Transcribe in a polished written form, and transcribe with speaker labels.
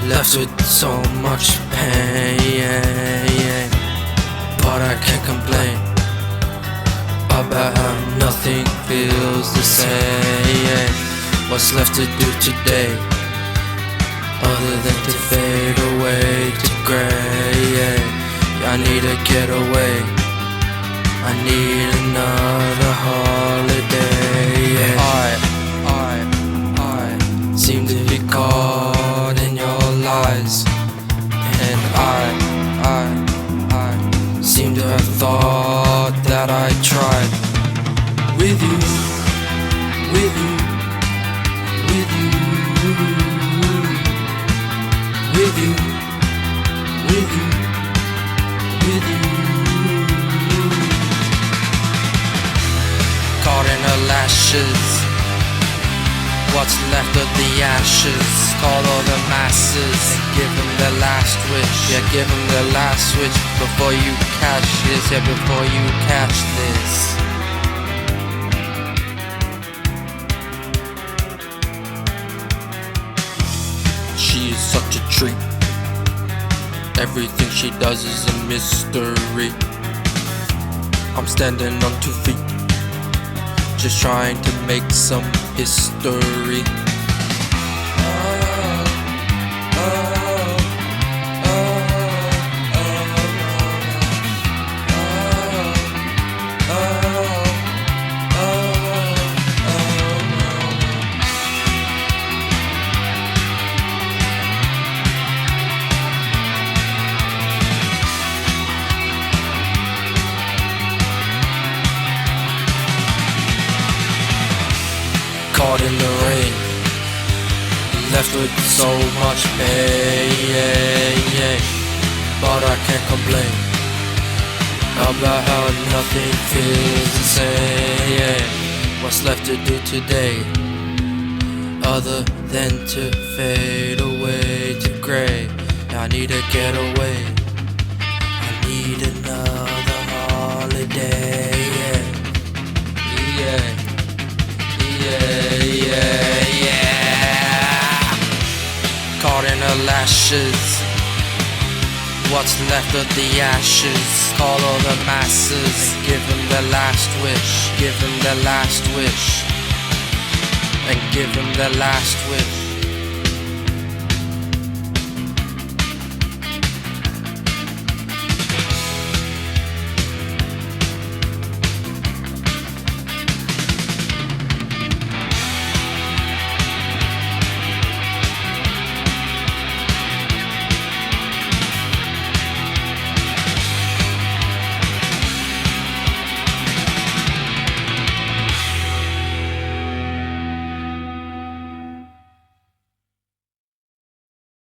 Speaker 1: left with so much pain, but I can't complain about how nothing feels the same. What's left to do today, other than to fade away to grey? I need to get away, I need another holiday. I seem to be caught in your lies, and I seem to have thought that I tried with you, with you, with you, with you, with you, with you. Caught in her lashes, what's left of the ashes? Call all the masses, give them the last wish. Yeah, give them the last wish before you catch this. Yeah, before you catch this. She is such a treat, everything she does is a mystery. I'm standing on 2 feet, just trying to make some history. Caught in the rain, left with so much pain, but I can't complain about how nothing feels the same. What's left to do today, other than to fade away to grey? I need to get away, I need another holiday. Caught in her lashes, what's left of the ashes? Call all the masses, give them the last wish. Give them the last wish, and give them the last wish.